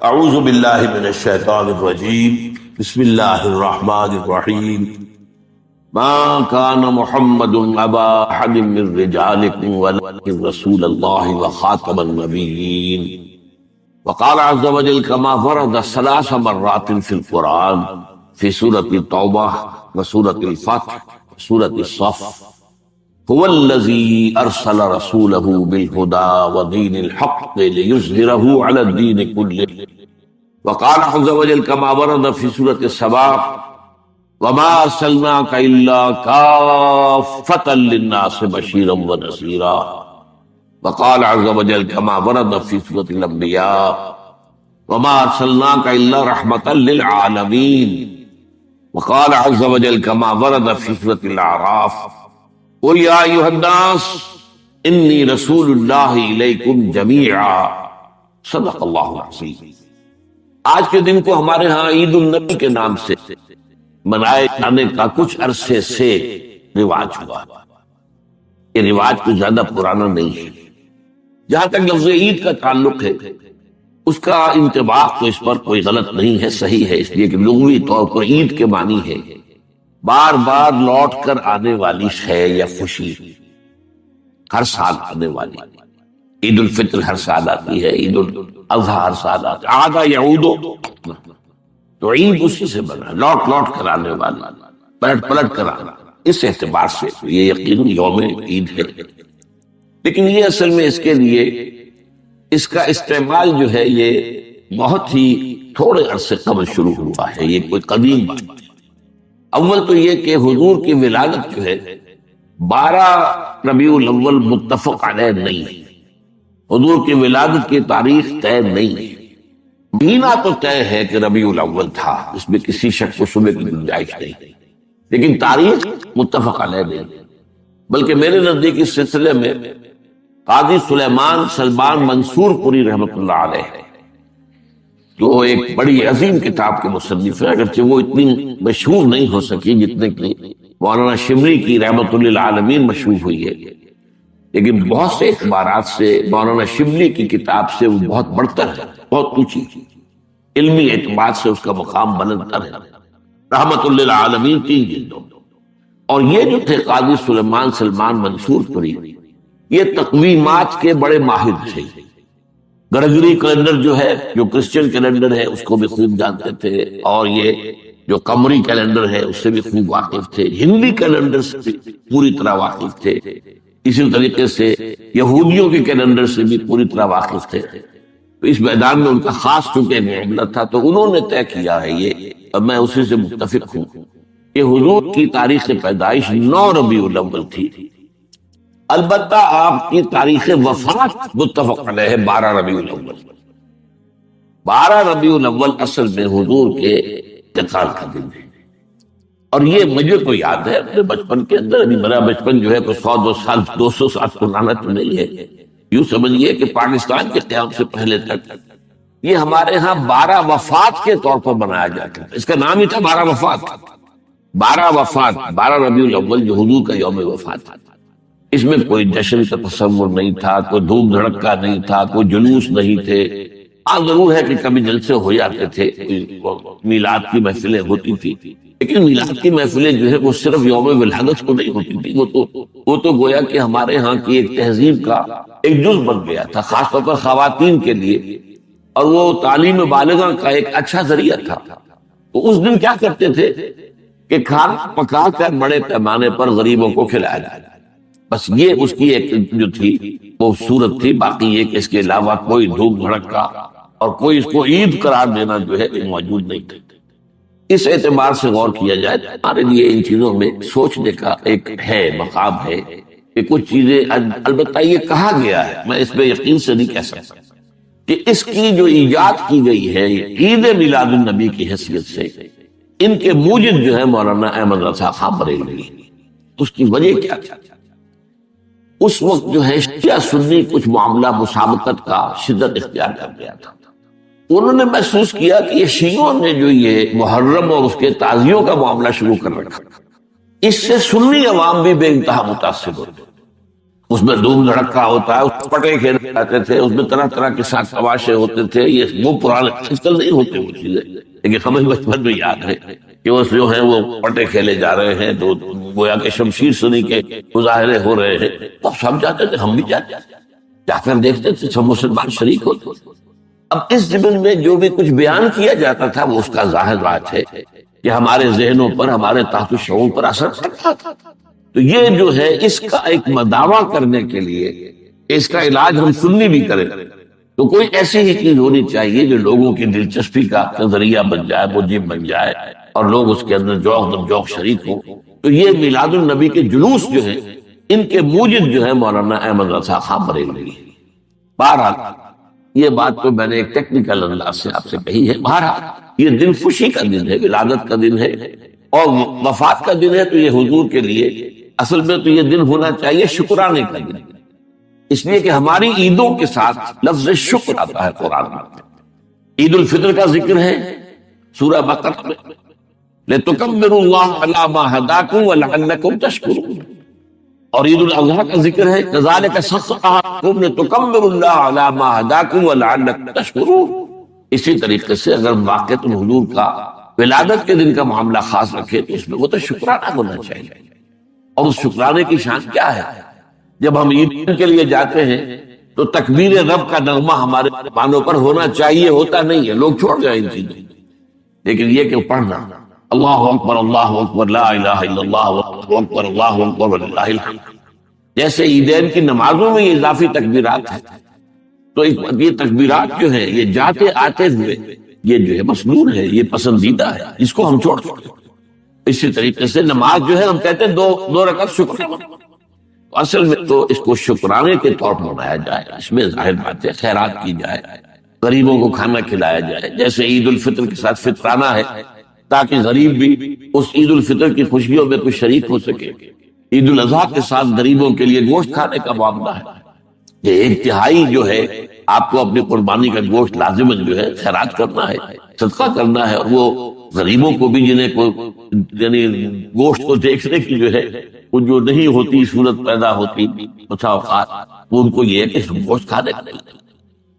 اعوذ باللہ من الشیطان الرجیم بسم اللہ الرحمن الرحیم ما کان محمد ابا احد من رجالکم ولکن رسول اللہ وخاتم النبیین وقال عز وجل كما ورد 3 مرات في القرآن في سورة التوبة وسورة الفتح وسورة الصف هو الذي أرسل رسوله بالهدى ودين الحق ليظهره على الدين كله وقال عز وجل كما ورد في سورة السبا وما أرسلناك إلا كافة للناس بشيرا ونذيرا وقال عز وجل كما ورد في سورة الأنبياء وما أرسلناك إلا رحمة للعالمين وقال عز وجل كما ورد في سورة الأعراف قل يا أيها الناس إني رسول الله إليكم جميعا صدق اللہ العظیم۔ آج کے دن کو ہمارے ہاں عید النبی کے نام سے منائے جانے کا کچھ عرصے سے رواج ہوا۔ یہ رواج کچھ زیادہ پرانا نہیں ہے۔ جہاں تک لفظ عید کا تعلق ہے اس کا انطباق تو اس پر کوئی غلط نہیں ہے، صحیح ہے، اس لیے کہ لغوی طور پر عید کے معنی ہے بار بار لوٹ کر آنے والی شے یا خوشی، ہر سال آنے والی۔ عید الفطر ہر سال آتی ہے، عید الاضحیٰ ہر سال آتی ہے، عاد یعود، تو عید اسی سے بنا، لوٹ لوٹ کر آنے والا، پلٹ پلٹ کر آنا۔ اس اعتبار سے یہ یقیناً یوم عید ہے، لیکن یہ اصل میں اس کے لیے اس کا استعمال جو ہے یہ بہت ہی تھوڑے عرصے قبل شروع ہوا ہے، یہ کوئی قدیم بات ہے۔ اول تو یہ کہ حضور کی ولادت جو ہے 12 ربیع الاول متفق علیہ نہیں ہے، حضور کی ولادت کی تاریخ طے نہیں ہے۔ مہینہ تو طے ہے کہ ربیع الاول تھا، اس میں کسی شک و شبے کی گنجائش نہیں، لیکن تاریخ متفق علیہ نہیں۔ بلکہ میرے نزدیک اس سلسلے میں قاضی سلیمان سلمان منصور پوری رحمۃ اللہ علیہ جو ایک بڑی عظیم کتاب کے مصنف ہے، اگرچہ وہ اتنی مشہور نہیں ہو سکی جتنے کی مولانا شبلی کی رحمۃ للعالمین مشہور ہوئی ہے، لیکن بہت سے اعتبارات سے مولانا شبلی کی کتاب سے وہ بہت بڑھتر ہے، بہت اونچی، علمی اعتبار سے اس کا مقام بلندتر ہے۔ رحمۃ للعالمین 3 جلدوں، اور یہ جو تھے قاضی سلیمان سلمان منصور پوری، یہ تقویمات کے بڑے ماہر تھے۔ گرگری کیلنڈر جو ہے، جو کرسچن کیلنڈر ہے، اس کو بھی خوب جانتے تھے، اور یہ جو قمری کیلنڈر ہے اس سے بھی خوب واقف تھے، ہندی کیلنڈر سے بھی پوری طرح واقف تھے، اسی طریقے سے یہودیوں کے کیلنڈر سے بھی پوری طرح واقف تھے۔ تو اس میدان میں ان کا خاص چونکہ معاملہ تھا، تو انہوں نے طے کیا ہے یہ، اور میں اسی سے متفق ہوں کہ حضور کی تاریخ پیدائش 9 ربیع الاول تھی، البتہ آپ کی تاریخ وفات متفق علیہ ہے 12 ربیع الاول۔ 12 ربیع الاول اصل میں حضور کے انتقال کا دن ہے، اور یہ مجھے تو یاد ہے اپنے بچپن کے اندر، ابھی میرا بچپن جو ہے کوئی 100 سال 200 سال پرانا تو نہیں ہے، یوں سمجھیے کہ پاکستان کے قیام سے پہلے تک یہ ہمارے ہاں 12 وفات کے طور پر منایا جاتا ہے۔ اس کا نام ہی تھا 12 وفات، 12 وفات، 12 ربیع الاول جو حضور کا یوم وفات تھا۔ اس میں کوئی جشن کا تصور نہیں تھا، کوئی دھوم دھڑکا نہیں تھا، کوئی جلوس نہیں تھے۔ ہاں ضرور ہے کہ کبھی جلسے ہو جاتے تھے، میلاد کی محفلیں ہوتی تھی، لیکن میلاد کی محفلیں جو ہے وہ صرف یوم ولادت کو نہیں ہوتی تھی، وہ تو گویا کہ ہمارے ہاں کی ایک تہذیب کا ایک جز بن گیا تھا، خاص طور پر خواتین کے لیے، اور وہ تعلیم بالغہ کا ایک اچھا ذریعہ تھا۔ تو اس دن کیا کرتے تھے کہ کھانا پکا کر بڑے پیمانے پر غریبوں کو کھلایا جائے، بس یہ اس کی ایک جو تھی وہ صورت تھی، باقی یہ کہ اس کے علاوہ کوئی دھوم دھڑکا اور کوئی اس کو عید قرار دینا جو ہے موجود نہیں تھا۔ اس اعتبار سے غور کیا جائے ہمارے لیے ان چیزوں میں سوچنے کا ایک ہے مقام ہے کہ کچھ چیزیں، البتہ یہ کہا گیا ہے، میں اس پہ یقین سے نہیں کہہ سکتا کہ اس کی جو ایجاد کی گئی ہے عید میلاد النبی کی حیثیت سے، ان کے موجد جو ہے مولانا احمد رضا خان بریلوی، اس کی وجہ کیا تھی؟ اس وقت جو ہے شیعہ سنی کچھ معاملہ مسابقت کا شدت اختیار کر گیا تھا۔ انہوں نے محسوس کیا کہ یہ شیعوں نے جو یہ محرم اور اس کے تعزیوں کا معاملہ شروع کر رکھا، اس سے سنی عوام بھی بے انتہا متاثر ہوتے، اس میں دھوم دھڑکا ہوتا ہے، اس میں پٹے کھیلے جاتے تھے، اس میں طرح طرح کے ساتھ تماشے ہوتے تھے، یہ وہ پرانے آج کل نہیں ہوتے وہ چیزیں، لیکن ہمیں بچپن میں یاد ہے کہ وہ جو ہے وہ پٹے کھیلے جا رہے ہیں، تو گویا کہ شمشیر سنی کے مظاہرے ہو رہے ہیں، تو سب جاتے تھے، ہم بھی جاتے تھے، جا کر دیکھتے تھے، سب مسلمان شریک ہوتے تھے۔ اب اس ضمن میں جو بھی کچھ بیان کیا جاتا تھا وہ اس کا ظاہر بات ہے کہ ہمارے ذہنوں پر، ہمارے تحت الشعور پر اثر پڑتا تھا۔ تو یہ جو ہے اس کا ایک مداوع کرنے کے لیے، اس کا علاج ہم سنی بھی کریں تو کوئی ایسی ہی چیز ہونی چاہیے جو لوگوں کی دلچسپی کا ذریعہ بن جائے، موجب بن جائے، اور لوگ اس کے اندر ذوق شریک ہوں۔ تو یہ میلاد النبی کے جلوس جو ہیں، ان کے موجد جو ہے مولانا احمد رضا خان بریلوی۔ بہرحال یہ بات تو میں نے ایک ٹیکنیکل انداز سے آپ سے کہی ہے۔ بہرحال یہ دن خوشی کا دن ہے، ولادت کا دن ہے، اور وفات کا دن ہے، تو یہ حضور کے لیے اصل میں تو یہ دن ہونا چاہیے شکرانے کا دن، اس لیے کہ ہماری عیدوں کے ساتھ لفظ شکر آتا ہے قرآن میں۔ عید الفطر کا ذکر ہے سورہ بقرہ میں، لِتُكَبِّرُوا اللَّهَ عَلَىٰ مَا هَدَاكُمْ وَلَعَلَّكُمْ تَشْكُرُونَ، اور عید الاضحیٰ کا ذکر ہے كَذَلِكَ سَخَّرَهَا لِتُكَبِّرُوا اللَّهَ عَلَىٰ مَا هَدَاكُمْ وَلَعَلَّكُمْ تَشْكُرُونَ۔ اسی طریقے سے اگر واقعۃ الحضور کا ولادت کے دن کا معاملہ خاص رکھے تو اس میں وہ تو شکرانہ ہونا چاہیے، اور اس شکرانے کی شان کیا ہے؟ جب ہم عید کے لیے جاتے ہیں تو تکبیر رب کا نغمہ ہمارے کانوں پر ہونا چاہیے، ہوتا نہیں ہے، لوگ چھوڑ جائیں ان چیزوں، لیکن یہ کہ پڑھنا اللہ اکبر لا الہ الا اللہ اللہ اکبر وللہ الحمد، جیسے عیدین کی نمازوں میں یہ اضافی تکبیرات ہیں، تو یہ تکبیرات جو ہیں یہ جاتے آتے ہوئے یہ جو ہے مسنون ہے، یہ پسندیدہ ہے، اس کو ہم چھوڑ سکتے ہیں۔ اسی طریقے سے نماز جو ہے ہم کہتے ہیں دو رکعت شکر، اصل میں تو اس کو شکرانے کے طور پر منایا جائے، اس میں ظاہر بات ہے خیرات کی جائے، غریبوں کو کھانا کھلایا جائے، جیسے عید الفطر کے ساتھ فطرانہ ہے تاکہ غریب بھی اس عید الفطر کی خوشیوں میں کچھ شریک ہو سکے، عید الاضحیٰ کے ساتھ غریبوں کے لیے گوشت کھانے کا معاملہ ہے، یہ ایک تہائی جو ہے آپ کو اپنی قربانی کا گوشت لازماً جو ہے خیرات کرنا ہے، صدقہ کرنا ہے، اور وہ غریبوں کو بھی جنہیں کو یعنی گوشت کو دیکھنے کی جو ہے وہ جو نہیں ہوتی صورت پیدا ہوتی بسا اوقات، وہ ان کو یہ ہے کہ گوشت کھانے کا۔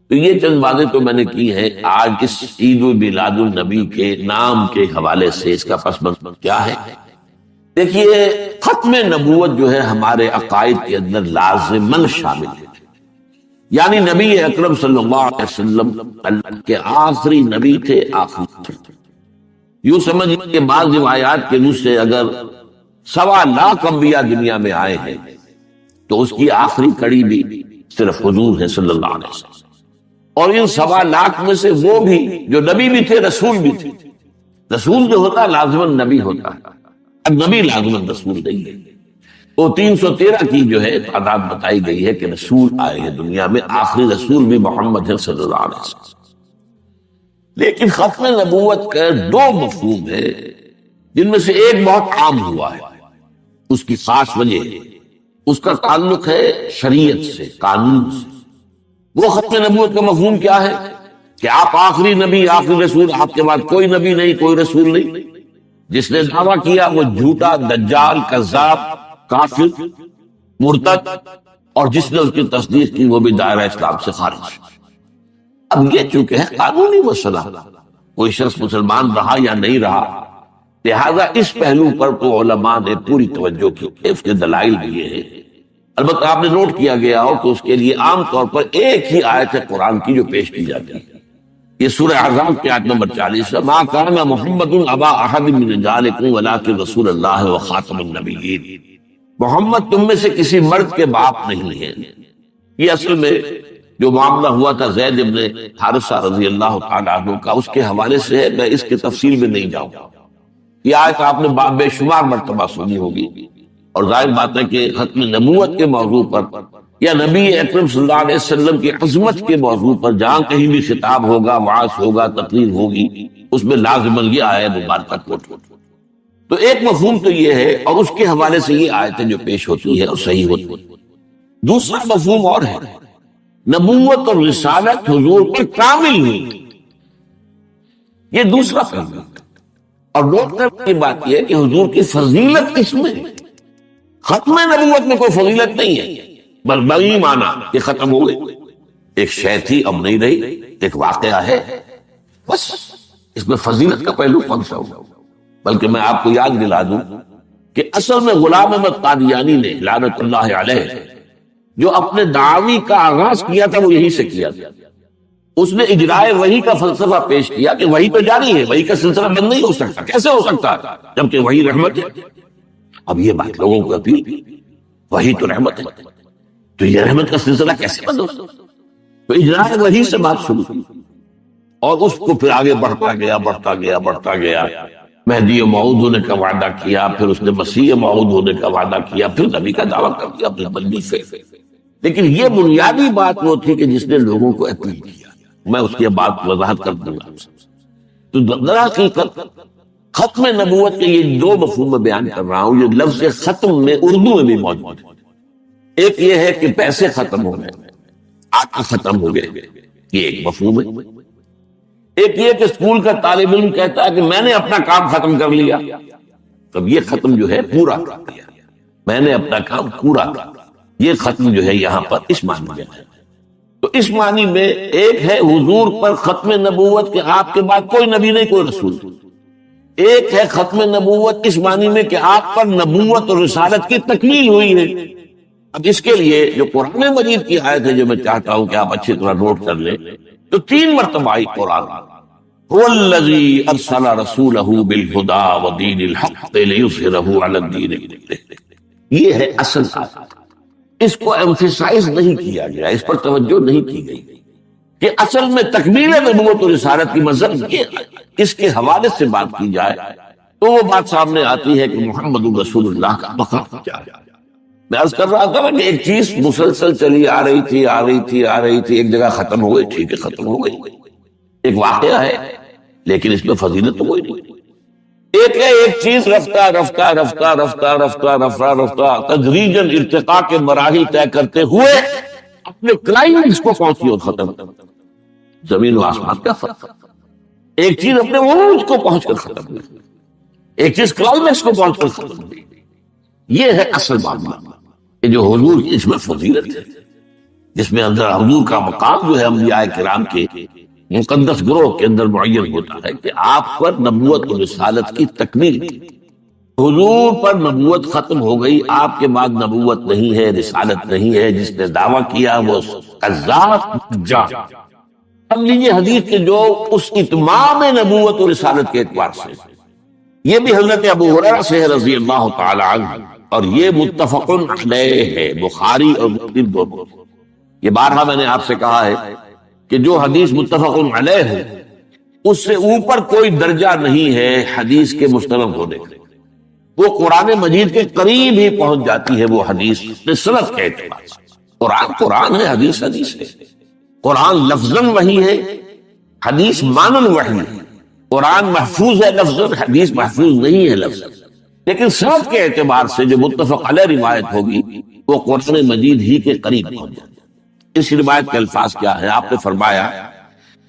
تو یہ چند باتیں تو میں نے کی ہیں آج اس عید میلاد النبی کے نام کے حوالے سے، اس کا پس منظر کیا ہے؟ دیکھیے ختم نبوت جو ہے ہمارے عقائد کے اندر لازماً شامل ہے، یعنی نبی اکرم صلی اللہ علیہ وسلم اللہ کے آخری نبی تھے، آخری یوں سمجھ کہ بعض روایات کے نص سے اگر 1.25 لاکھ انبیاء دنیا میں آئے ہیں تو اس کی آخری کڑی بھی صرف حضور ہے صلی اللہ علیہ وسلم، اور ان 1.25 لاکھ میں سے وہ بھی جو نبی بھی تھے رسول بھی تھے۔ رسول جو ہوتا لازماً نبی ہوتا ہے، اب نبی لازماً رسول نہیں ہے، وہ 313 کی جو ہے تعداد بتائی گئی ہے کہ رسول آئے ہیں دنیا میں، آخری رسول بھی محمد ہے صلی اللہ علیہ وسلم۔ لیکن ختم نبوت کا 2 مفہوم ہے جن میں سے ایک بہت عام ہوا ہے، اس کی خاص وجہ ہے، اس کا تعلق ہے شریعت سے، قانون سے۔ وہ ختم نبوت کا مفہوم کیا ہے کہ آپ آخری نبی، آخری رسول، آپ کے بعد کوئی نبی نہیں، کوئی رسول نہیں۔ جس نے دعویٰ کیا وہ جھوٹا، دجال، کذاب، کافر، مرتد، اور جس نے اس کی تصدیق کی وہ بھی دائرہ اسلام سے خارج۔ اب یہ چونکہ ہے قانونی مسئلہ، کوئی شخص مسلمان رہا یا نہیں رہا، لہذا اس پہلو پر تو علماء نے پوری توجہ کی، اس کے دلائل بھی یہ ہے۔ البتہ آپ نے نوٹ کیا گیا ہو کہ اس کے لیے عام طور پر ایک ہی آیت ہے قرآن کی جو پیش کی جاتی ہے، یہ سورہ احزاب کی آیت نمبر 40 ہے، ما کان محمد ابا احد من رجالکم ولکن رسول اللہ وخاتم النبیین، محمد تم میں سے کسی مرد کے باپ نہیں ہے۔ یہ اصل میں جو معاملہ ہوا تھا زید ابن حارثہ رضی اللہ تعالیٰ عنہ کا، اس کے حوالے سے ہے، میں اس کی تفصیل میں نہیں جاؤں گا۔ یہ آیت آپ نے بے شمار مرتبہ سنی ہوگی، اور ظاہر بات ہے کہ ختم نبوت کے موضوع پر یا نبی اکرم صلی اللہ علیہ وسلم کی عظمت کے موضوع پر جہاں کہیں بھی خطاب ہوگا، وعظ ہوگا، تقریر ہوگی، اس میں لازماً یہ آیت مبارکہ کوٹ ہوتی۔ تو ایک مفہوم تو یہ ہے، اور اس کے حوالے سے یہ آیتیں جو پیش ہوتی ہے اور صحیح ہوتی ہے۔ دوسرا مفہوم اور ہے، نبوت اور رسالت حضور پر کامل ہوئی، یہ دوسرا پہلو۔ اور نوٹ کرنے کی بات یہ ہے کہ حضور کی فضیلت کس میں ہے؟ ختم نبوت میں کوئی فضیلت نہیں ہے، بڑی مانا یہ ختم ہو گئی، ایک شے تھی اب نہیں رہی، ایک واقعہ ہے بس، اس میں فضیلت کا پہلو کون سا ہوگا؟ بلکہ میں آپ کو یاد دلا دوں کہ اصل میں غلام احمد قادیانی نے لعنت اللہ علیہ جو اپنے دعوی کا آغاز کیا تھا وہ یہی سے کیا تھا. اس نے اجرائے وحی کا فلسفہ پیش کیا کہ وحی تو جاری ہے، وحی کا سلسلہ بند نہیں ہو سکتا. کیسے ہو سکتا جبکہ وحی رحمت ہے؟ اب یہ بات لوگوں کو اپیل کی، وحی تو رحمت ہے تو یہ رحمت کا سلسلہ کیسے بند ہو سکتا؟ تو اجرائے وحی سے بات شروع کی اور اس کو پھر آگے بڑھتا گیا بڑھتا گیا بڑھتا گیا. مہدی موعود ہونے کا وعدہ کیا، پھر اس نے مسیح موعود ہونے کا وعدہ کیا، پھر نبی کا دعویٰ کر دیا اپنی بندی سے. لیکن یہ بنیادی بات وہ تھی کہ جس نے لوگوں کو اپیل کیا. میں اس کی بات وضاحت کر دوں گا. تو دراحقیقت ختم نبوت کے یہ دو مفہوم میں بیان کر رہا ہوں. یہ لفظ ختم میں اردو میں بھی موجود ہے. ایک یہ ہے کہ پیسے ختم ہو گئے، آقا ختم ہو گئے، یہ ایک مفہوم ہے. ایک یہ کہ اسکول کا طالب علم کہتا ہے کہ میں نے اپنا کام ختم کر لیا. تب یہ ختم جو ہے پورا کر دیا، میں نے اپنا کام پورا کر دیا. یہ ختم جو ہے یہاں پر اس معنی میں ہے. تو اس معنی میں ایک ہے حضور پر ختم نبوت کہ آپ کے بعد کوئی نبی نہیں کوئی رسول. ایک ہے ختم نبوت اس معنی میں کہ آپ پر نبوت اور رسالت کی تکمیل ہوئی ہے. اب اس کے لیے جو قرآن مجید کی آیت ہے جو میں چاہتا ہوں کہ آپ اچھی طرح نوٹ کر لیں، تو 3 مرتبہ آئی قرآن هو الذی ارسل رسولہ بالہدی ودین الحق لیظہرہ علی الدین کلہ. یہ ہے اصل آیت. اس کو ایمفیسائز نہیں کیا گیا، اس پر توجہ نہیں کی گئی کہ اصل میں تکمیل نبوت و رسالت کی مذہب یہ اس کے حوالے سے بات کی جائے تو وہ بات سامنے آتی ہے کہ محمد رسول اللہ کا مقام کیا ہے. میں عرض کر رہا تھا کہ ایک چیز مسلسل چلی آ رہی تھی، ایک جگہ ختم ہو گئی، ٹھیک ہے ختم ہو گئی، ایک واقعہ ہے لیکن اس میں فضیلت تو کوئی نہیں. ایک ہے ایک چیز رفتہ رفتہ رفتہ رفتہ رفتہ رفتہ رفتہ تدریجاً ارتقاء کے مراحل طے کرتے ہوئے اپنے کلائمیکس کو پہنچی اور ختم. زمین و آسمان کا فرق. ایک چیز اپنے عروج کو پہنچ کر ختم ہوئی، ایک چیز کلائمیکس کو پہنچ کر ختم ہوئی. یہ ہے اصل معاملہ کہ جو حضور کی اس میں فضیلت ہے، جس میں اندر حضور کا مقام جو ہے انبیاء کرام کے مقدس گروہ کے اندر معین ہوتا ہے کہ آپ پر نبوت و رسالت کی تکمیل تھی. حضور پر نبوت ختم ہو گئی، آپ کے بعد نبوت نہیں ہے، رسالت نہیں ہے. جس نے دعویٰ کیا وہ قذاب جا. اب لیجیے حدیث کے جو اس اتمام نبوت و رسالت کے اعتبار سے یہ بھی حضرت ابو ہریرہ سے رضی اللہ تعالی عنہ، اور یہ متفق علیہ ہے، بخاری اور مسلم دونوں. یہ بارہا میں نے آپ سے کہا ہے کہ جو حدیث متفق علیہ ہے اس سے اوپر کوئی درجہ نہیں ہے حدیث کے مستند ہونے کا. وہ قرآن مجید کے قریب ہی پہنچ جاتی ہے وہ حدیث سند کے اعتبار سے. قرآن قرآن ہے، حدیث حدیث ہے. قرآن لفظاً وحی ہے، حدیث مانن وحی ہے. قرآن محفوظ ہے لفظاً، حدیث محفوظ نہیں ہے لفظاً. لیکن سند کے اعتبار سے جو متفق علیہ روایت ہوگی وہ قرآن مجید ہی کے قریب پہنچ جاتی ہے. اس روایت کے الفاظ کیا ہے؟ آپ نے فرمایا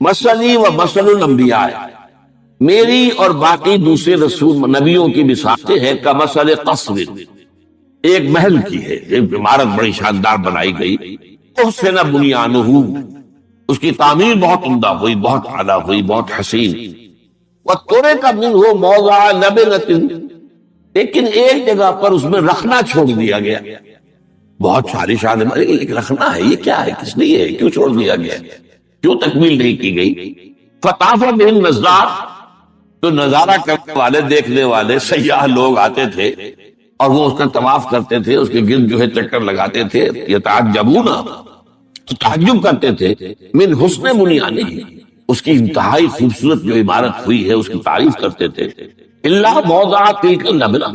مثلی و مثل الانبیاء، میری اور باقی دوسرے رسول نبیوں کی مثالیں ہیں کمثل قصر، ایک محل کی ہے، ایک عمارت بڑی شاندار بنائی گئی. احسن بنیانہ، اس کی تعمیر بہت عمدہ ہوئی، بہت اعلیٰ ہوئی، بہت حسین. وترک منہ موضع لبنۃ، لیکن ایک جگہ پر اس میں رکھنا چھوڑ دیا گیا. بہت ساری شان ایک رکھنا ہے، یہ کیا ہے، کس لیے ہے، کیوں چھوڑ دیا گیا، کیوں تکمیل نہیں کی گئی؟ فطاف بہ النظار، تو نظارہ کرنے والے، دیکھنے والے سیاح لوگ آتے تھے اور وہ اس کا طواف کرتے تھے، اس کے گرد جو ہے چکر لگاتے تھے. یتعجبون، تعجب کرتے تھے، من حسن بنیانہ، اس کی انتہائی خوبصورت جو عمارت ہوئی ہے اس کی تعریف کرتے تھے. الا موضع تلک اللبنہ،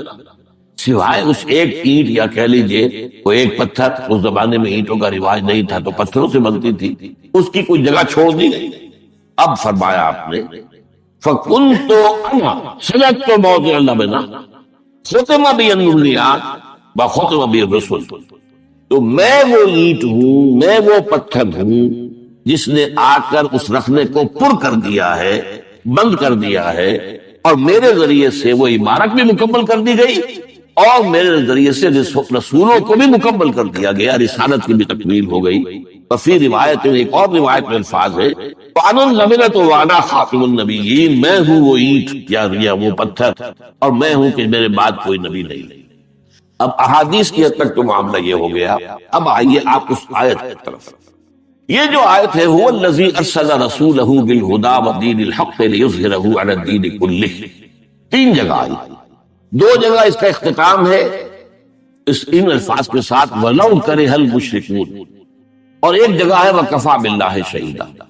سوائے اس ایک اینٹ یا کہہ لیجئے وہ ایک پتھر، اس زمانے میں اینٹوں کا رواج نہیں تھا تو پتھروں سے بنتی تھی، اس کی کوئی جگہ چھوڑ دی گئی. اب فرمایا آپ نے فَكُنْتُ أَنَا سَجَدْتُ مَوْضِعَ اللَّبْنَةِ خُتِمَ بِيَ النُّبُوَّةُ وَخُتِمَ بِيَ الرُّسُلُ، تو میں وہ اینٹ ہوں، میں وہ پتھر ہوں جس نے آ کر اس رکھنے کو پر کر دیا ہے، بند کر دیا ہے، اور میرے ذریعے سے وہ عمارت بھی مکمل کر دی گئی اور میرے ذریعے سے رسولوں کو بھی مکمل کر دیا گیا، رسالت کی بھی تکمیل ہو گئی۔ وفی روایت میں، ایک اور روایت میں الفاظ ہے وَأَنَا النَّبِلَةُ وَأَنَا خَاتِمُ النَّبِيِّينَ، میں ہوں وہ اینٹ یا وہ پتھر، اور میں ہوں کہ میرے بعد کوئی نبی نہیں۔ اب احادیث کی حد تک تو معاملہ یہ ہو گیا۔ اب آئیے آپ اس آیت کی طرف۔ یہ جو آیت ہے هُوَ الَّذِي أَرْسَلَ رَسُولَهُ بِالْهُدَى وَدِينِ الْحَقِّ لِيُظْهِرَهُ عَلَى الدِّينِ كُلِّهِ، تین جگہ آئی، دو جگہ اس کا اختتام ہے ان الفاظ کے ساتھ وَلَوْ كَرِهَ الْمُشْرِكُونَ، اور ایک جگہ ہے وَكَفَى بِاللَّهِ شَهِيدًا۔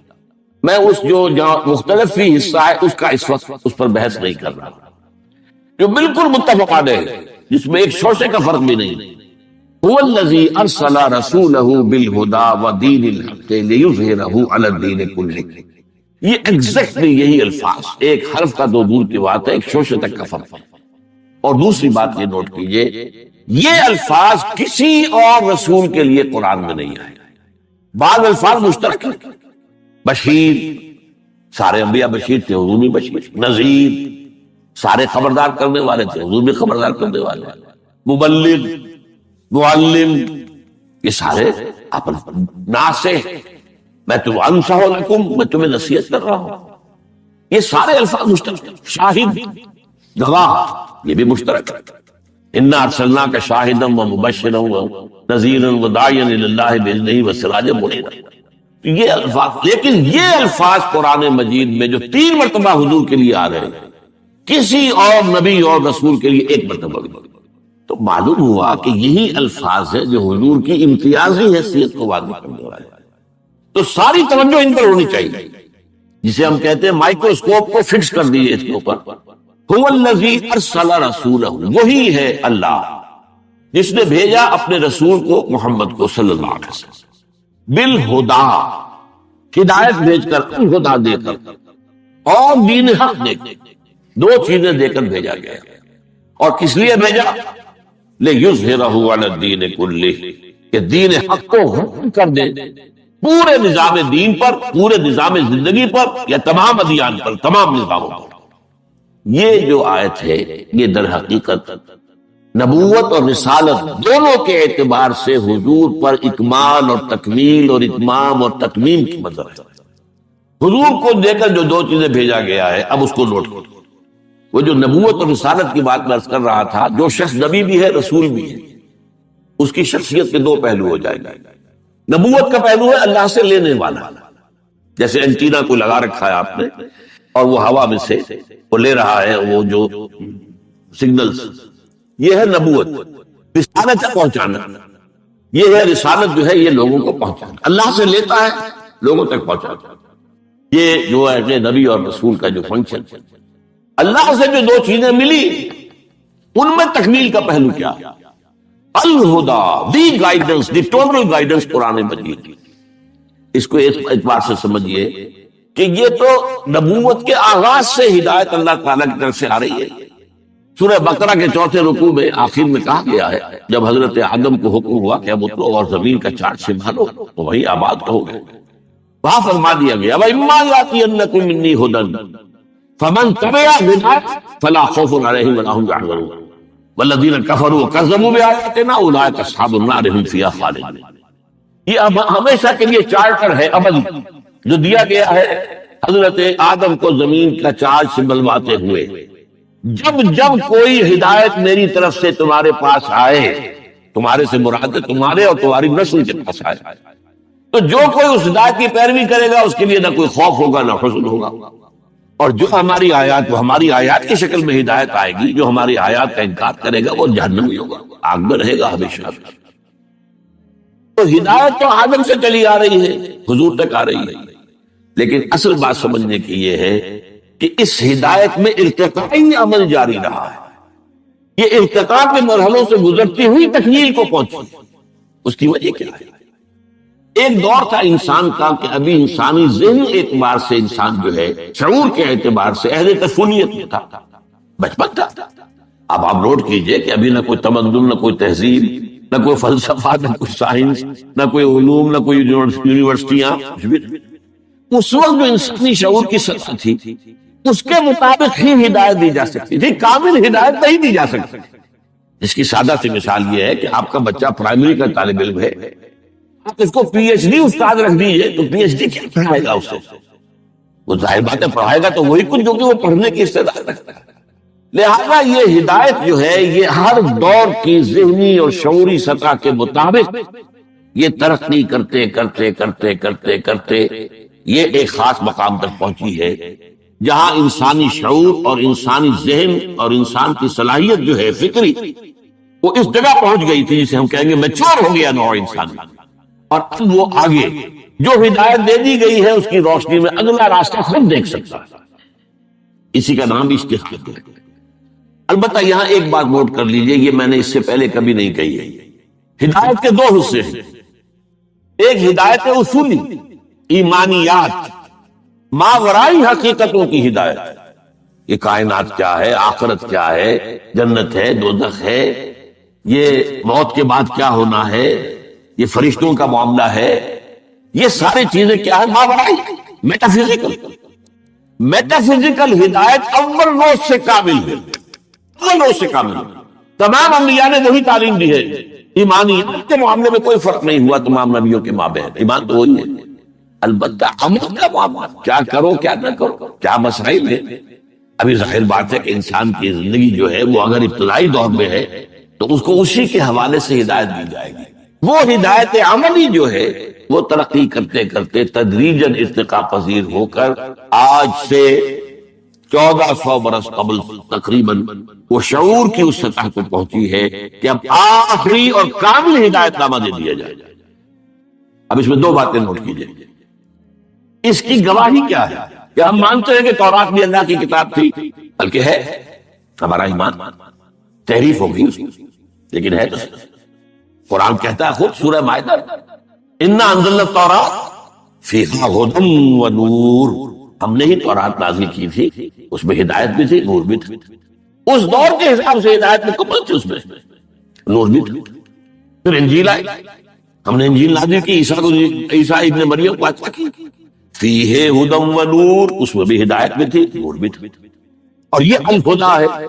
میں اس جو مختلف فی حصہ ہے اس کا اس وقت اس پر بحث نہیں کر رہا، جو بالکل متفقان ہے، جس میں ایک شوشے کا فرق بھی نہیں۔ هو الذي ارسل رسوله بالهدى ودين الحق ليظهره على الدين كله، یہ ایگزیکٹلی یہی الفاظ، ایک حرف کا دو دور کی بات ہے، ایک شوشے تک کا فرق ہے۔ اور دوسری بات یہ نوٹ کیجئے، یہ الفاظ کسی اور رسول کے لیے قرآن میں نہیں آئے۔ بعض الفاظ مشترک ہیں، بشیر، سارے انبیاء بشیر تھے، حضور بھی بشیر، نذیر، سارے خبردار کرنے والے تھے، حضور بھی خبردار کرنے والے، مبلغ، معلم، یہ سارے ناصح، میں انصح لکم، میں تمہیں نصیحت کر رہا ہوں، یہ سارے الفاظ مشترک ہیں۔ شاہد، گواہ، یہ بھی مشترک ہے، انا ارسلناک شاہدا ومبشرا ونذیرا وداعیا الی اللہ باذنہ وسراجا منیرا، یہ الفاظ۔ لیکن یہ الفاظ قرآن مجید میں جو تین مرتبہ حضور کے لیے آ رہے ہیں، کسی اور نبی اور رسول کے لیے ایک مرتبہ بھی، تو معلوم ہوا کہ یہی الفاظ ہے جو حضور کی امتیازی حیثیت کو واضح کرنے والے ہیں۔ تو ساری توجہ ان پر ہونی چاہیے، جسے ہم کہتے ہیں مائکروسکوپ کو فکس کر دیجیے اس کے اوپر۔ هو الذی ارسل رسولہ، وہی ہے اللہ جس نے بھیجا اپنے رسول کو، محمد کو صلی اللہ علیہ وسلم، بالہدیٰ، ہدایت بھیج کر، الہدیٰ دے کر، اور دین حق دے کر، دو چیزیں دے کر بھیجا گیا۔ اور کس لیے بھیجا؟ لِيُظْهِرَهُ عَلَى الدِّينِ كُلِّهِ، کہ دین حق کو حکم کر دے پورے نظام دین پر، پورے نظام زندگی پر، یا تمام ادیان پر، تمام نظاموں پر۔ یہ جو آیت ہے یہ در حقیقت نبوت اور رسالت دونوں کے اعتبار سے حضور پر اکمال اور تکمیل اور اتمام اور تتمیم کی مظہر ہے۔ حضور کو دے کر جو دو چیزیں بھیجا گیا ہے، اب اس کو نوٹ کرو۔ وہ جو نبوت اور رسالت کی بات میں عرض کر رہا تھا، جو شخص نبی بھی ہے رسول بھی ہے، اس کی شخصیت کے دو پہلو ہو جائیں گے۔ نبوت کا پہلو ہے اللہ سے لینے والا، جیسے اینٹینا کو لگا رکھا ہے آپ نے، اور وہ ہوا میں سے وہ لے رہا ہے وہ جو سگنلز، یہ ہے نبوت۔ رسالت تک پہنچانا، یہ ہے رسالت، جو ہے یہ لوگوں کو پہنچانا، اللہ سے لیتا ہے لوگوں تک پہنچاتا۔ یہ جو ہے کہ نبی اور رسول کا جو فنکشن، اللہ سے جو دو چیزیں ملی ان میں تکمیل کا پہلو کیا؟ الہدیٰ، the guidance, the total guidance قرآن مجید۔ اس کو اس اعتبار سے سمجھیے کہ یہ تو نبوت کے آغاز سے ہدایت اللہ تعالیٰ کی طرف سے آ رہی ہے۔ سورہ بقرہ کے 4 رکوع میں آخر میں کہا گیا ہے، جب حضرت آدم کو حکم ہوا کہ اب اترو اور زمین کا چارج سنبھالو تو وہی آباد کہو گے، وہاں فرما دیا گیا وَإِمَّا يَأْتِيَنَّكُم مِّنِّي هُدًى فَمَن تَبِعَ هُدَايَ فَلَا خَوْفٌ عَلَيْهِمْ وَلَا هُمْ يَحْزَنُونَ وَالَّذِينَ كَفَرُوا وَكَذَّبُوا بِآيَاتِنَا أُولَٰئِكَ أَصْحَابُ النَّارِ هُمْ فِيهَا خَالِدُونَ۔ یہ ہمیشہ کے لیے چارٹر ہے ابدی جو دیا گیا ہے حضرت آدم کو زمین کا چارج سنبھلواتے ہوئے۔ جب جب کوئی ہدایت میری طرف سے تمہارے پاس آئے، تمہارے سے مراد ہے تمہارے اور تمہاری نسل کے پاس آئے، تو جو کوئی اس ہدایت کی پیروی کرے گا اس کے لیے نہ کوئی خوف ہوگا نہ حزن ہوگا، اور جو ہماری آیات، وہ ہماری آیات کی شکل میں ہدایت آئے گی، جو ہماری آیات کا انکار کرے گا وہ جہنمی ہوگا، آگ میں رہے گا ہمیشہ۔ تو ہدایت تو آدم سے چلی آ رہی ہے، حضور تک آ رہی ہے، لیکن اصل بات سمجھنے کی یہ ہے کہ اس ہدایت میں ارتقائی عمل جاری رہا ہے، یہ ارتقاء کے مرحلوں سے گزرتی ہوئی تکمیل کو پہنچی۔ اس کی وجہ کیا ہے؟ ایک دور تھا انسان کا کہ ابھی انسانی ذہنی اعتبار سے انسان جو ہے شعور کے اعتبار سے اہل طفولیت میں تھا، بچپن تھا۔ اب آپ نوٹ کیجئے کہ ابھی نہ کوئی تمدن، نہ کوئی تہذیب، نہ کوئی فلسفہ، نہ کوئی سائنس، نہ کوئی علوم، نہ کوئی یونیورسٹیاں۔ اس وقت جو انسانی شعور کی سطح تھی اس کے مطابق ہی ہدایت دی جا سکتی تھی، کامل ہدایت نہیں دی جا سکتی، اس کی سادہ سی مثال یہ ہے کہ آپ کا بچہ پرائمری کا طالب علم ہے، آپ اس کو پی ایچ ڈی استاد رکھ دیجیے تو پی ایچ ڈی کیا پڑھائے گا اسے؟ وہ ظاہر بات ہے پڑھائے گا تو وہی کچھ جو کہ وہ پڑھنے کی استعداد رکھتا ہے۔ لہذا یہ ہدایت جو ہے یہ ہر دور کی ذہنی اور شعوری سطح کے مطابق یہ ترقی کرتے کرتے کرتے کرتے کرتے یہ ایک خاص مقام تک پہنچی ہے جہاں انسانی شعور اور انسانی ذہن اور انسان کی صلاحیت جو ہے فکری وہ اس جگہ پہنچ گئی تھی جسے ہم کہیں گے میچور ہو گیا نوع انسانی، اور اب وہ آگے جو ہدایت دے دی گئی ہے اس کی روشنی میں اگلا راستہ خود دیکھ سکتا ہے۔ اسی کا نام اجتہاد ہے۔ البتہ یہاں ایک بات نوٹ کر لیجئے، یہ میں نے اس سے پہلے کبھی نہیں کہی ہے، ہدایت کے دو حصے ہیں، ایک ہدایت اصولی ایمانیات ماورائی حقیقتوں کی ہدایت، یہ کائنات کیا ہے، آخرت کیا ہے، جنت ہے، دوزخ ہے، یہ موت کے بعد کیا ہونا ہے، یہ فرشتوں کا معاملہ ہے، یہ ساری چیزیں کیا ہے، ماورائی میٹافزیکل ہدایت اول روز سے کامل ہے، اول روز سے کامل ہے۔ تمام انبیاء نے وہی تعلیم دی ہے، ایمانیات کے معاملے میں کوئی فرق نہیں ہوا تمام نبیوں کے مابین، ایمان تو وہی ہے۔ البتہ عمل کا معاملہ، کیا کرو کیا نہ کرو، کیا مسائل ہے۔ ابھی ظاہر بات ہے کہ انسان کی زندگی جو ہے وہ اگر ابتدائی دور میں ہے تو اس کو اسی کے حوالے سے ہدایت دی جائے گی۔ وہ ہدایت عملی جو ہے وہ ترقی کرتے کرتے تدریجاً ارتقا پذیر ہو کر آج سے 1400 برس قبل تقریباً وہ شعور کی اس سطح کو پہنچی ہے کہ اب آخری اور کامل ہدایت نامہ دے دیا جائے۔ اب اس میں دو باتیں نوٹ کیجیے، اس کی گواہی کیا ہے کہ ہم مانتے ہیں کہ تورات بھی اللہ کی کتاب تھی، بلکہ ہے ہمارا ایمان، تحریف ہو گئی اس کی لیکن ہے۔ قرآن کہتا ہے خود سورہ مائدہ انا انزلنا التوراۃ فیہا ھدی ونور، ہم نے ہی تورات نازل کی تھی، اس میں ہدایت بھی تھی، نور بھی تھی۔ اس دور کے حساب سے ہدایت مکمل تھی، اس میں نور بھی تھی۔ پھر انجیل آئی، ہم نے انجیل نازل کی، عیسیٰ ابن مریم کو عطا کی، فیہ ھدی ونور، اس میں بھی ہدایت بھی تھی، نور بھی تھی، اور یہ الہدیٰ ہے۔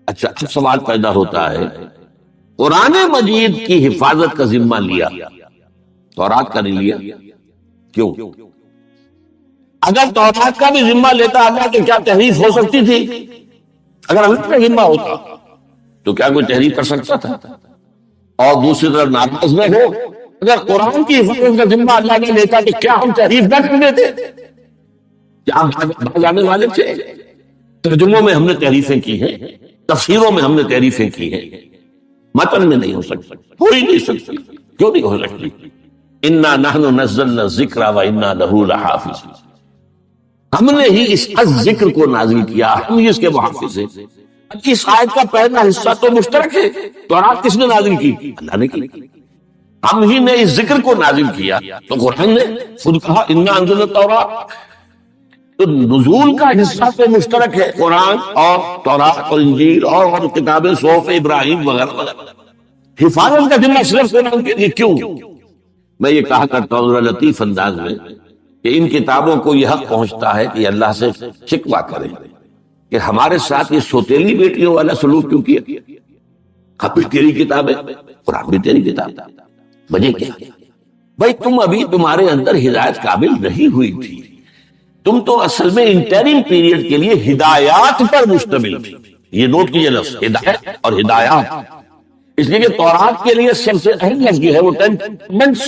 اچھا اب سوال پیدا ہوتا ہے، قرآن مجید کی حفاظت کا ذمہ لیا، تورات کا نہیں لیا، کیوں؟ اگر تورات کا بھی ذمہ لیتا اللہ تو کیا تحریف ہو سکتی تھی؟ اگر اللہ کا ذمہ ہوتا تو کیا کوئی تحریف کر سکتا تھا؟ اور دوسری طرف ناراض نہ ہو، اگر قرآن کی حفاظت کا ذمہ اللہ نے لیتا تو کیا ہم تحریف نہ کر دیتے؟ کیا ہم بھاگ جانے والے تھے؟ ترجموں میں ہم نے تحریفیں کی ہیں، تفسیروں میں ہم نے تحریفیں کی ہیں، متن میں نہیں ہو سکتی، ہو ہی نہیں سکتی۔ کیوں نہیں ہو سکتی؟ انا نحن نزلنا الذکر وانا لہ لحافظون، ہم نے ہی اس ذکر کو نازل کیا، ہم ہی اس کے محافظ ہیں۔ اس آیت کا پہلا حصہ تو مشترک ہے، تورات کس نے نازل کی؟ اللہ نے کی، ہم ہی نے اس ذکر کو نازل کیا، تو قرآن نے خود کہا انا انزلنا التوراۃ، تو نزول کا حصہ تو مشترک ہے، قرآن اور تورات اور انجیل اور کتابیں صحف ابراہیم وغیرہ وغیرہ۔ حفاظت کا ذمہ صرف قرآن کے لیے کیوں؟ میں یہ کہا کرتا ہوں ذرا لطیف انداز میں کہ ان کتابوں کو یہ حق پہنچتا ہے کہ اللہ سے شکوہ کریں کہ ہمارے ساتھ یہ سوتیلی بیٹیوں والا سلوک کیوں کیا؟ اب بھی تیری کتاب ہے، قرآن بھی تیری کتاب، وجہ کیا؟ بھائی تم ابھی تمہارے اندر ہدایت قابل نہیں ہوئی تھی، تم تو اصل میں انٹرم پیریڈ کے لیے ہدایات پر مشتمل تھی۔ یہ نوٹ کیجئے لفظ ہدایت اور ہدایات، اس لیے کہ تورات کے لیے سب سے اہم لفظ ہے وہ 10 commandments،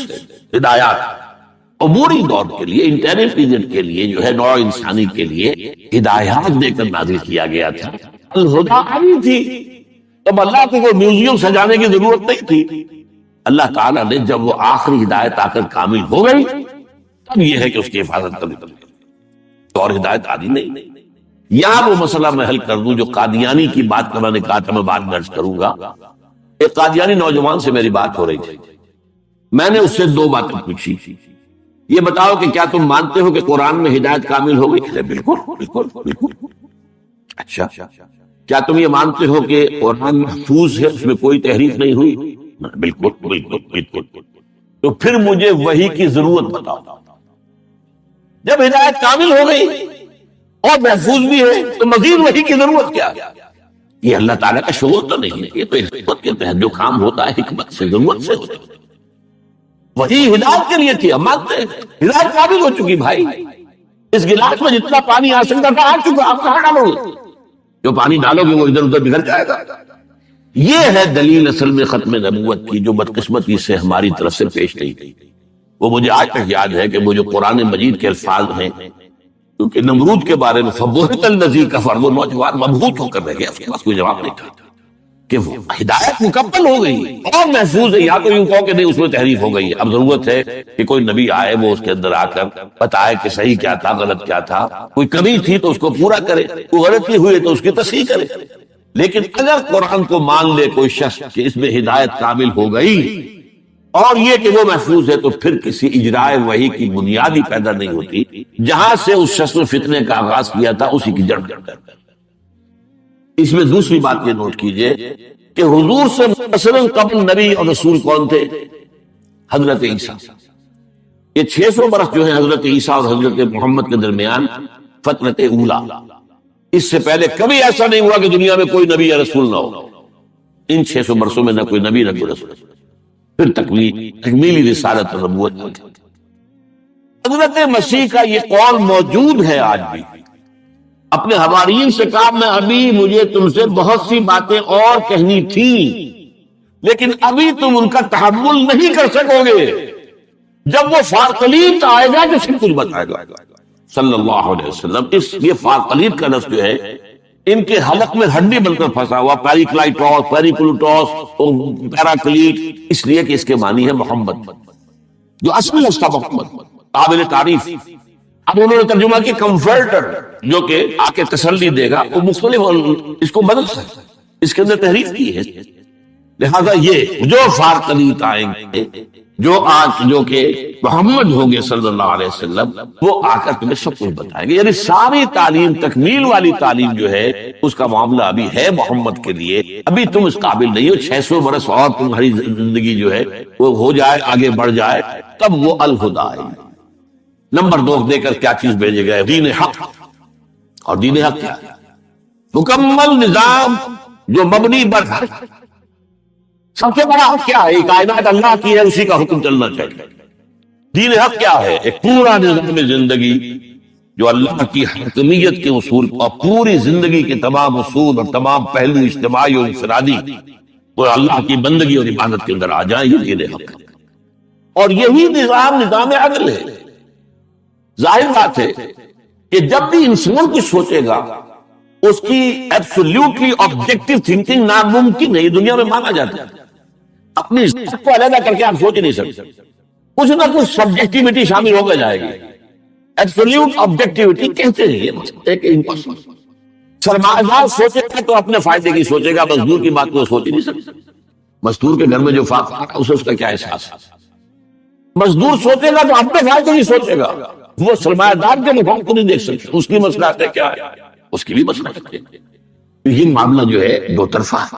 ہدایات۔ عبوری دور کے لیے، انٹرم پیریڈ کے لیے جو ہے نوع انسانی کے لیے ہدایات دے کر نازل کیا گیا تھا۔ الہدیٰ آئی تھی، تب اللہ کو کوئی میوزیم سجانے کی ضرورت نہیں تھی۔ اللہ تعالیٰ نے جب وہ آخری ہدایت آ کر کامل ہو گئی تب یہ ہے کہ اس کی حفاظت کرنی پڑی، تو اور ہدایت آدھی نہیں۔ یہاں وہ مسئلہ میں حل کر دوں جو قادیانی کی بات کا میں نے کہا تھا، میں بعد میں عرض کروں گا۔ ایک قادیانی نوجوان سے میری بات ہو رہی تھی، میں نے اس سے دو باتیں پوچھی، یہ بتاؤ کہ کیا تم مانتے ہو کہ قرآن میں ہدایت کامل ہو گئی؟ بالکل بالکل بالکل۔ اچھا کیا تم یہ مانتے ہو کہ قرآن محفوظ ہے، اس میں کوئی تحریف نہیں ہوئی؟ بالکل بالکل بالکل۔ تو پھر مجھے وحی کی ضرورت بتاؤ، جب ہدایت کامل ہو گئی اور محفوظ بھی ہے تو مزید وحی کی ضرورت کیا ہے؟ یہ اللہ تعالیٰ کا شعور تو نہیں ہے، یہ تو حکمت کے تحت جو کام ہوتا ہے حکمت سے، ضرورت سے ہوتا ہے۔ وہی ہدایت کے لیے تھی، ہم مانتے ہیں ہدایت قابل ہو چکی بھائی، اس گلاس میں جتنا پانی آ سکتا تھا آ چکا، آپ کہاں ڈالو گے؟ جو پانی ڈالو گے وہ ادھر ادھر بگڑ جائے گا۔ یہ ہے دلیل اصل میں ختم نبوت کی، جو بدقسمتی سے ہماری طرف سے پیش نہیں گئی۔ وہ مجھے آج تک یاد ہے کہ وہ جو قرآن مجید کے الفاظ ہیں، کیونکہ نمرود کے بارے میں فبہت الذی کفر، وہ نوجوان مبہوت ہو کر رہ گیا، اس کے پاس کوئی جواب نہیں تھا کہ وہ ہدایت مکمل ہو گئی اور محفوظ ہے، یا تو یوں کہو کہ نہیں اس میں تحریف ہو گئی ہے، اب ضرورت ہے کہ کوئی نبی آئے، وہ اس کے اندر آ کر بتائے کہ صحیح کیا تھا، غلط کیا تھا، کوئی کمی تھی تو اس کو پورا کرے، کوئی غلطی ہوئی تو اس کی تصحیح کرے۔ لیکن اگر قرآن کو مان لے کوئی شخص کہ اس میں ہدایت کامل ہو گئی اور یہ کہ وہ محفوظ ہے، تو پھر کسی اجراء وحی کی بنیاد ہی پیدا نہیں ہوتی، جہاں سے اس شخص نے فتنے کا آغاز کیا تھا اسی کی جڑ کرتا ہے۔ اس میں دوسری بات یہ نوٹ کیجئے کہ حضور سے مثلاً قبل نبی اور رسول کون تھے؟ حضرت عیسیٰ۔ یہ 600 برس جو ہے حضرت عیسیٰ اور حضرت محمد کے درمیان فترت اولا، اس سے پہلے کبھی ایسا نہیں ہوا کہ دنیا میں کوئی نبی یا رسول نہ ہو۔ ان 600 برسوں میں نہ کوئی نبی نہ کوئی رسول، پھر تکمیلی رسالت اور نبوت ہوئی۔ حضرت مسیح کا یہ قول موجود ہے آج بھی، اپنے حواریین سے کہا میں ابھی مجھے تم سے بہت سی باتیں اور کہنی تھی، لیکن ابھی تم ان کا تحمل نہیں کر سکو گے، جب وہ فارقلیت آئے گا تو سب کچھ بتائے گا صلی اللہ علیہ وسلم۔ اس یہ فارقلیت کا لفظ جو ہے ان کے حلق میں ہڈی بن کر پھنسا ہوا، پیریکلائٹوس، پیریکلوٹوس اور پیراکلیٹ، اس لیے کہ اس کے معنی ہے محمد، جو اصل اس کا محمد قابل تعریف۔ اب انہوں نے ترجمہ کی کمفرٹر، جو کہ آ کے تسلی دے گا، وہ مختلف اس کو بدل سکتا ہے، اس کے اندر تحریف کی ہے۔ لہذا یہ جو فارقلیت آئیں گے، جو کہ محمد ہوں گے صلی اللہ علیہ وسلم، وہ آ کر تمہیں سب کچھ بتائیں گے۔ یعنی ساری تعلیم، تکمیل والی تعلیم جو ہے اس کا معاملہ ابھی ہے محمد کے لیے، ابھی تم اس قابل نہیں ہو۔ 600 برس اور تمہاری زندگی جو ہے وہ ہو جائے، آگے بڑھ جائے، تب وہ الہدیٰ آئے گی۔ نمبر 2 دے کر کیا چیز بھیجے گئے؟ دین حق۔ اور دین حق کیا ہے؟ مکمل نظام جو مبنی بر حق۔ سب سے بڑا حق کیا ہے؟ کائنات اللہ کی ہے، اسی کا حکم چلنا چاہیے۔ دین حق کیا ہے؟ ایک پورا نظام زندگی جو اللہ کی حاکمیت کے اصول اور پوری زندگی کے تمام اصول اور تمام پہلو اجتماعی اور انفرادی وہ اللہ کی بندگی اور عبادت کے اندر آ جائیں، یہ دین حق۔ اور یہی نظام عدل ہے۔ ظاہر بات ہے کہ جب بھی انسان کچھ سوچے گا اس کی ایبسولوٹلی آبجیکٹو تھنکنگ ناممکن ہے، یہ دنیا میں مانا جاتا ہے۔ اپنی ذات کو علیحدہ کر کے آپ سوچ نہیں سکتے، کچھ نہ کچھ سبجیکٹیوٹی شامل ہو کے جائے گی۔ ایبسولوٹ آبجیکٹیوٹی کہتے ہیں ایک امپاسبل۔ سرمایہ دار سوچے گا تو اپنے فائدے کی سوچے گا، مزدور کی بات کو سوچ ہی نہیں سکتا۔ مزدور کے گھر میں جو فاقہ ہے اسے اس کا کیا احساس ہے؟ مزدور سوچے گا تو اپنے فائدے کی سوچے گا، وہ سرمایہ دار کے مفاد کو نہیں دیکھ سکتے، اس کی مصلحت کیا ہے، اس کی بھی مصلحت ہے۔ یہ معاملہ جو ہے دو طرفہ ہے۔